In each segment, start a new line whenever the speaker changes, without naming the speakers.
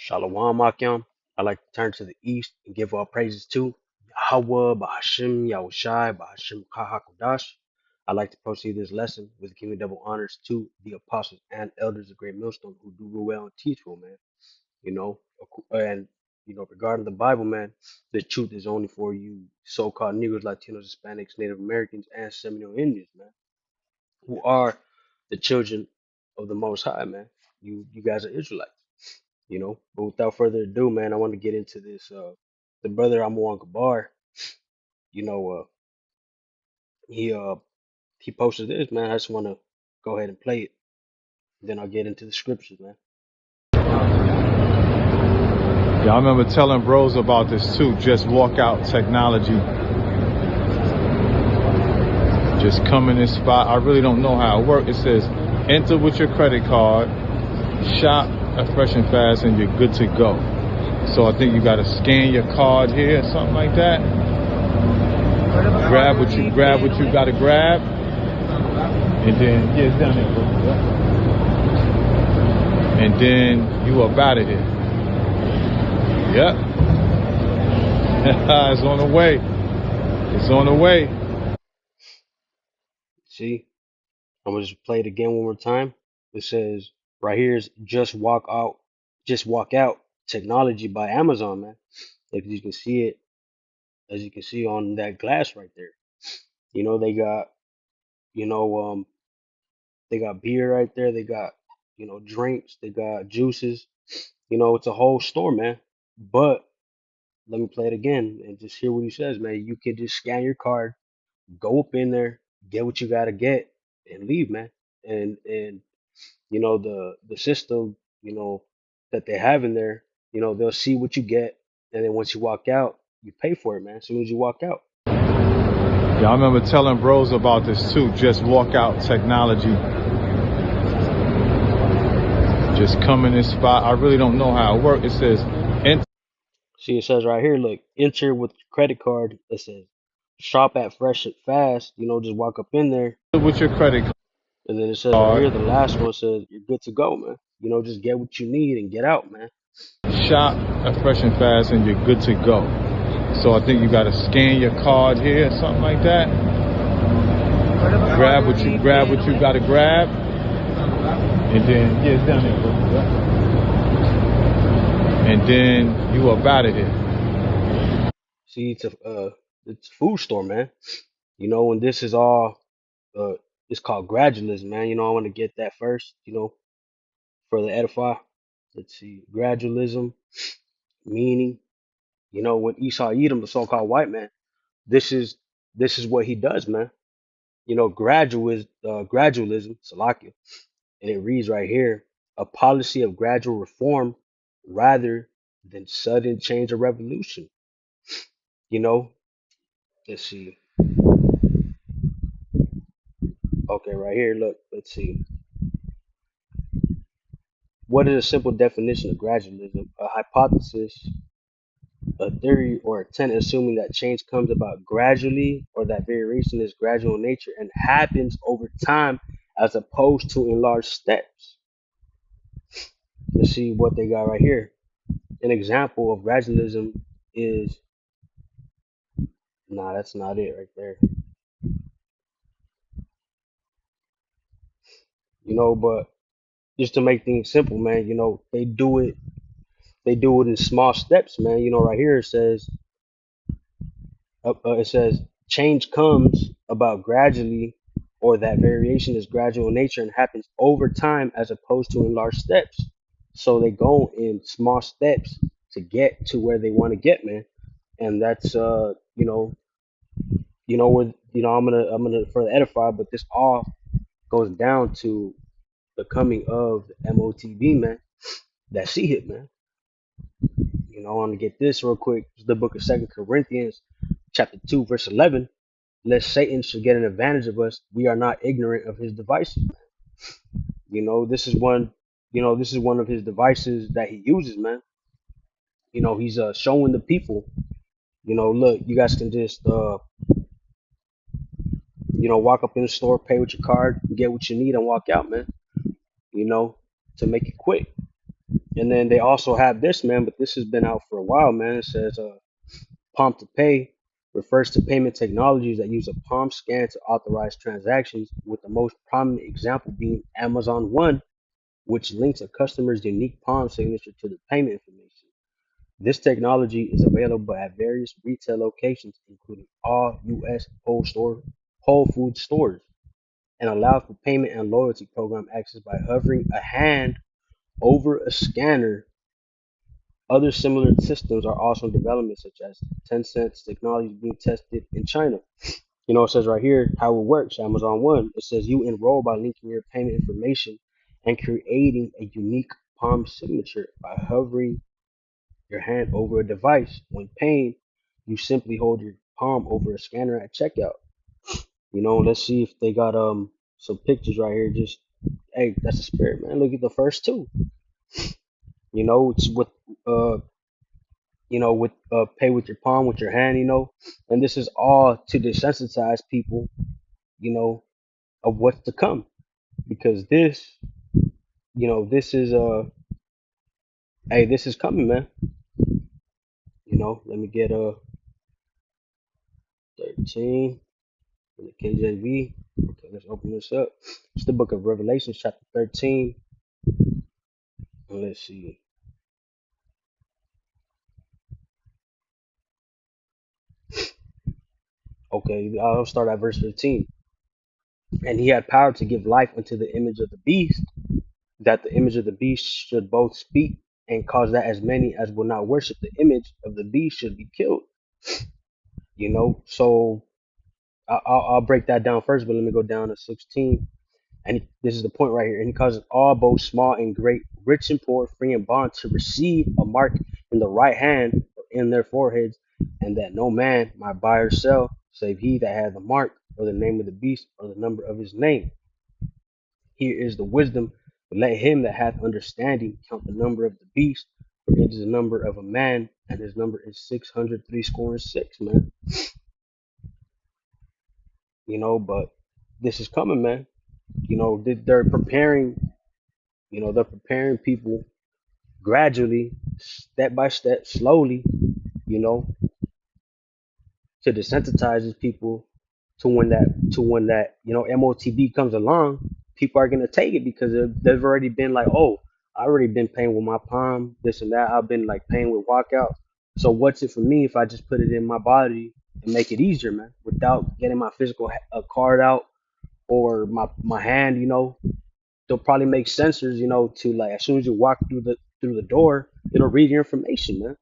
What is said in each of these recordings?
Shalom Akim. I like to turn to the east and give all praises to Yahweh, Bahashim, Yahushai, Bahashim Kahakudash. I like to proceed this lesson with giving double honors to the apostles and elders of Great Millstone who do real well and teach well, man. You know, and regarding the Bible, man, the truth is only for you so-called Negroes, Latinos, Hispanics, Native Americans, and Seminole Indians, man, who are the children of the Most High, man. You guys are Israelites. But without further ado, man, I want to get into this. The brother Amuan Kabar, you know, he uh he posted this, man. I just want to go ahead and play it. Then I'll get into the scriptures, man.
Yeah, I remember telling bros about this too. Just walk out technology. Just come in this spot. I really don't know how it works. It says enter with your credit card, shop at Fresh and Fast, and you're good to go. So I think you gotta scan your card here, something like that. Grab what you gotta grab, and then yeah, it's down there, bro. Yeah. And then you up out of here. Yep. It's on the way. It's on the way.
See, I'm gonna just play it again one more time. It says right here is just walk out technology by Amazon, man. If you can see it, as you can see on that glass right there. They got, you know, they got beer right there. They got, drinks. They got juices. It's a whole store, man. But let me play it again and just hear what he says, man. You can just scan your card, go up in there, get what you gotta get, and leave, man. And the system, that they have in there, they'll see what you get, and then once you walk out, you pay for it, man. As soon as you walk out.
Yeah, I remember telling bros about this too. Just walk out technology. Just come in this spot. I really don't know how it works. It says enter.
See, it says right here, look, enter with your credit card. It says shop at Fresh and Fast. Just walk up in there.
With your credit
And then it says right
card,
here, the last one says you're good to go, man. Just get what you need and get out, man.
shop at Fresh and Fast, and you're good to go. So I think you gotta scan your card here, something like that. Grab what you gotta grab, and then yeah, it's down there, bro. Yeah. And then you up out of here.
See, it's a food store, man. And this is all it's called gradualism, man. I want to get that first, for the edify. Let's see, gradualism meaning, when Esau Edom, the so-called white man, this is what he does, man. Gradualism, Salakia, and it reads right here, a policy of gradual reform rather than sudden change or revolution. You know, let's see. Okay, right here, look, let's see. What is a simple definition of gradualism? A hypothesis, a theory, or a tenet assuming that change comes about gradually or that variation is gradual in nature and happens over time as opposed to in large steps. Let's see what they got right here. An example of gradualism is, nah, that's not it right there. But just to make things simple, man, they do it in small steps, man. Right here it says change comes about gradually or that variation is gradual in nature and happens over time as opposed to in large steps. So they go in small steps to get to where they want to get, man. And that's where I'm gonna further edify, but this all goes down to the coming of the MOTB, man. That Cee-Hip, man. I want to get this real quick. It's the book of Second Corinthians, chapter 2, verse 11. Lest Satan should get an advantage of us, we are not ignorant of his devices. This is one. This is one of his devices that he uses, man. He's showing the people. Look, you guys can just walk up in the store, pay with your card, get what you need, and walk out, man. To make it quick. And then they also have this, man, but this has been out for a while, man. It says palm to pay refers to payment technologies that use a palm scan to authorize transactions, with the most prominent example being Amazon One, which links a customer's unique palm signature to the payment information. This technology is available at various retail locations, including all U.S. Whole Food stores, and allows for payment and loyalty program access by hovering a hand over a scanner. Other similar systems are also in development, such as Tencent's technology being tested in China. It says right here how it works. Amazon One. It says you enroll by linking your payment information and creating a unique palm signature by hovering your hand over a device. When paying, you simply hold your palm over a scanner at checkout. Let's see if they got some pictures right here. Just hey, that's the spirit, man. Look at the first two. It's uh with pay with your palm, with your hand, and this is all to desensitize people, you know, of what's to come, because this is hey, this is coming, man. Let me get 13 in the KJV. Okay, let's open this up. It's the book of Revelation, chapter 13. And let's see. Okay, I'll start at verse 15. And he had power to give life unto the image of the beast, that the image of the beast should both speak and cause that as many as will not worship the image of the beast should be killed. So I'll break that down first, but let me go down to 16. And this is the point right here. And he causes all, both small and great, rich and poor, free and bond, to receive a mark in the right hand or in their foreheads, and that no man might buy or sell, save he that had the mark, or the name of the beast, or the number of his name. Here is the wisdom. But let him that hath understanding count the number of the beast, for it is the number of a man, and his number is 636, man. But this is coming, man. They're preparing. They're preparing people gradually, step by step, slowly. You know, to desensitize these people to when that MOTB comes along, people are gonna take it because they've already been like, oh, I already been paying with my palm, this and that. I've been like paying with walkout. So what's it for me if I just put it in my body and make it easier, man, without getting my physical card out or my hand? They'll probably make sensors, to like as soon as you walk through the door, it'll read your information, man.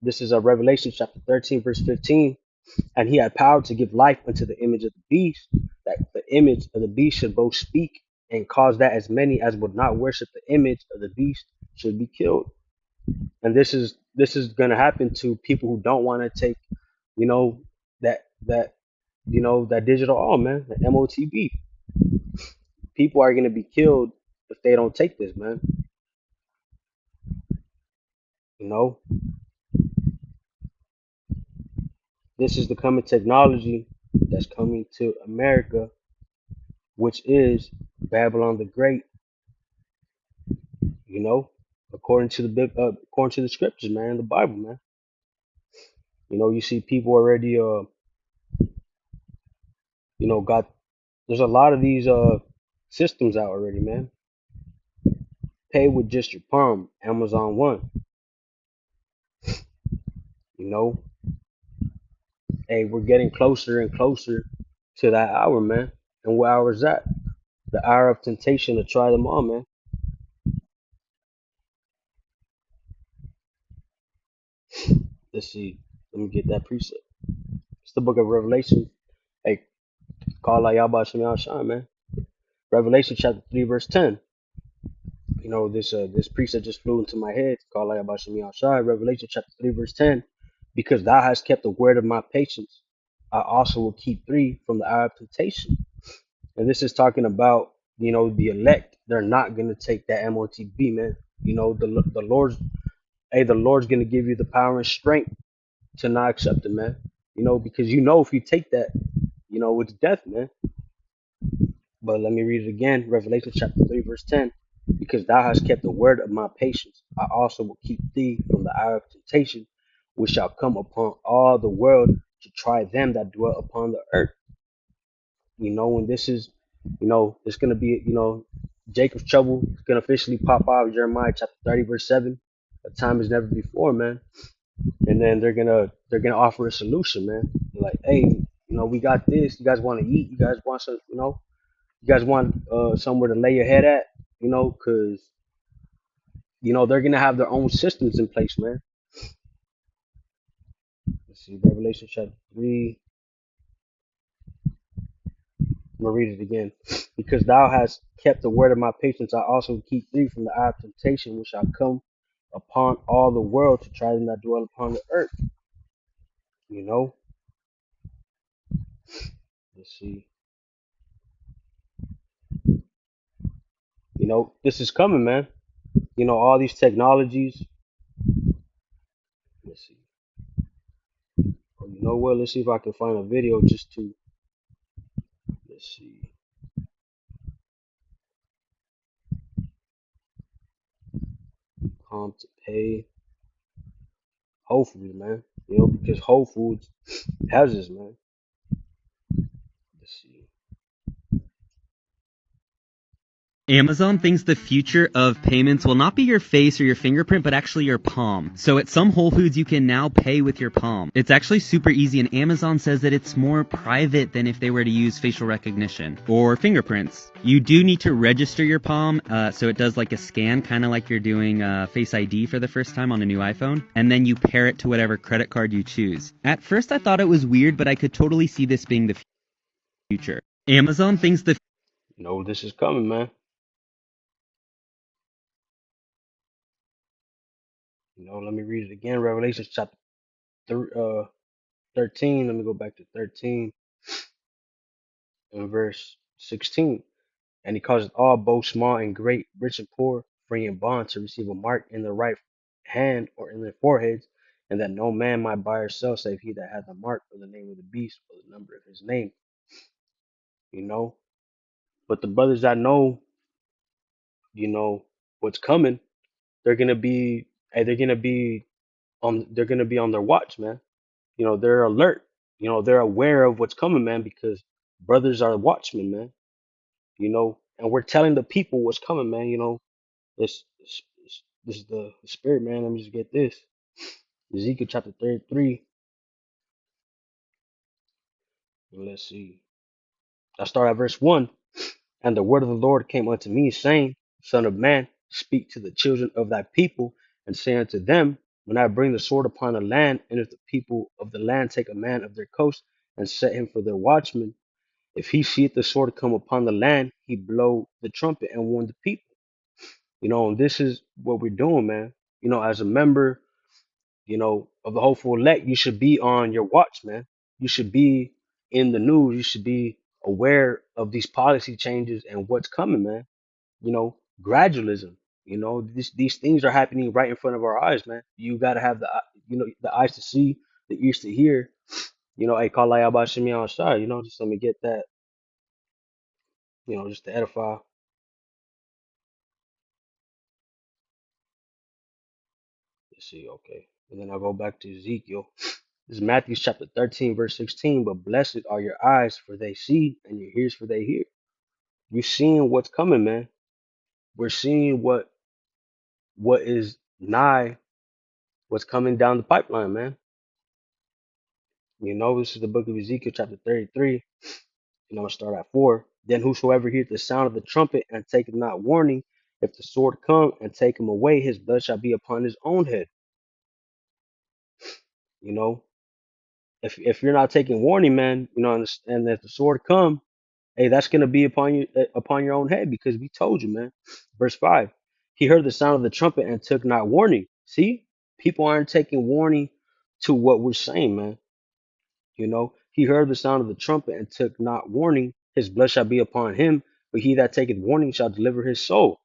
This is a Revelation chapter 13, verse 15. And he had power to give life unto the image of the beast, that the image of the beast should both speak and cause that as many as would not worship the image of the beast should be killed. And this is gonna happen to people who don't want to take, you know, that digital all, man, the MOTB. People are gonna be killed if they don't take this, man. You know, this is the coming technology that's coming to America, which is Babylon the Great. You know, according to the scriptures, man, the Bible, man. You see people already, got. There's a lot of these systems out already, man. Pay with just your palm, Amazon One. You know, hey, we're getting closer and closer to that hour, man. And what hour is that? The hour of temptation to try them all, man. Let's see. Let me get that precept. It's the book of Revelation. Hey, call out Yahba Shem Shine, man. Revelation chapter 3, verse 10. This precept just flew into my head. Call out Yahba Shem Shine. Revelation chapter 3, verse 10. Because thou hast kept the word of my patience, I also will keep thee from the hour of temptation. And this is talking about, the elect. They're not going to take that MOTB, man. The Lord's going to give you the power and strength to not accept it, man. Because if you take that, it's death, man. But let me read it again. Revelation chapter 3, verse 10. Because thou hast kept the word of my patience, I also will keep thee from the hour of temptation, which shall come upon all the world to try them that dwell upon the earth. And this is, it's going to be, Jacob's trouble is going to officially pop out, Jeremiah chapter 30, verse 7. A time as never before, man. And then they're gonna offer a solution, man. They're like, hey, we got this. You guys want to eat? You guys want some? You guys want somewhere to lay your head at? Because they're gonna have their own systems in place, man. Let's see, Revelation chapter 3. I'm gonna read it again. Because thou hast kept the word of my patience, I also keep thee from the hour of temptation, which shall come upon all the world to try them that dwell upon the earth. You know. Let's see. This is coming, man. All these technologies. Let's see. Oh, you know what? Let's see if I can find a video just to. Let's see. To pay. Whole Foods, man. Because Whole Foods has this, man. Let's see.
Amazon thinks the future of payments will not be your face or your fingerprint, but actually your palm. So at some Whole Foods, you can now pay with your palm. It's actually super easy, and Amazon says that it's more private than if they were to use facial recognition or fingerprints. You do need to register your palm, so it does like a scan, kind of like you're doing Face ID for the first time on a new iPhone, and then you pair it to whatever credit card you choose. At first, I thought it was weird, but I could totally see this being the future. Amazon thinks the
This is coming, man. Let me read it again. Revelation chapter 13. Let me go back to 13 and verse 16. And he causeth all, both small and great, rich and poor, free and bond, to receive a mark in the right hand or in their foreheads, and that no man might buy or sell save he that hath the mark of the name of the beast or the number of his name. You know. But the brothers that know, what's coming, they're gonna be, hey, they're gonna be on their watch, man. They're alert. They're aware of what's coming, man, because brothers are watchmen, man. And we're telling the people what's coming, man. This is the spirit, man. Let me just get this. Ezekiel chapter 33. Let's see. I start at verse 1. And the word of the Lord came unto me, saying, Son of man, speak to the children of thy people, and say unto them, When I bring the sword upon the land, and if the people of the land take a man of their coast, and set him for their watchman, if he seeth the sword come upon the land, he blow the trumpet and warn the people. And this is what we're doing, man. As a member, of the hopeful elect, you should be on your watch, man. You should be in the news. You should be aware of these policy changes and what's coming, man. Gradualism. These things are happening right in front of our eyes, man. You gotta have the eyes to see, the ears to hear. Hey, call about Shimmy outside. Just let me get that. Just to edify. Let's see, okay. And then I'll go back to Ezekiel. This is Matthew chapter 13, verse 16. But blessed are your eyes, for they see, and your ears, for they hear. You're seeing what's coming, man. We're seeing what is nigh, what's coming down the pipeline, man. This is the book of Ezekiel, chapter 33. And I'm going to start at 4. Then whosoever heareth the sound of the trumpet and taketh not warning, if the sword come and take him away, his blood shall be upon his own head. You know, if you're not taking warning, man, and if the sword come, hey, that's gonna be upon your own head, because we told you, man. Verse 5. He heard the sound of the trumpet and took not warning. See, people aren't taking warning to what we're saying, man. He heard the sound of the trumpet and took not warning. His blood shall be upon him, but he that taketh warning shall deliver his soul.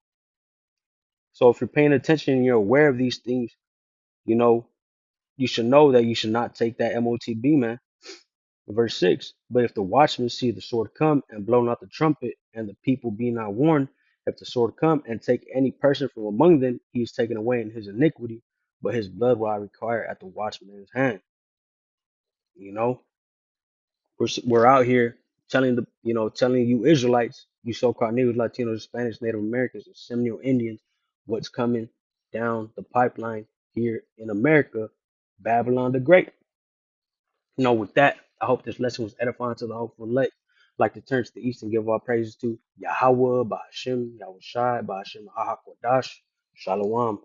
So if you're paying attention and you're aware of these things, you know, you should know that you should not take that MOTB, man. Verse 6. But if the watchman see the sword come and blow not the trumpet, and the people be not warned, If the sword come and take any person from among them, he is taken away in his iniquity, but his blood will I require at the watchman's hand. You know, we're out here telling telling you Israelites, you so-called Negroes, Latinos, Spanish, Native Americans, and Seminole Indians, what's coming down the pipeline here in America, Babylon the Great. With that, I hope this lesson was edifying to the hopeful elect. Like to turn to the east and give our praises to Yahweh, Bahashem, Yahushai, Bahashem, Ahakwadash, Shalom.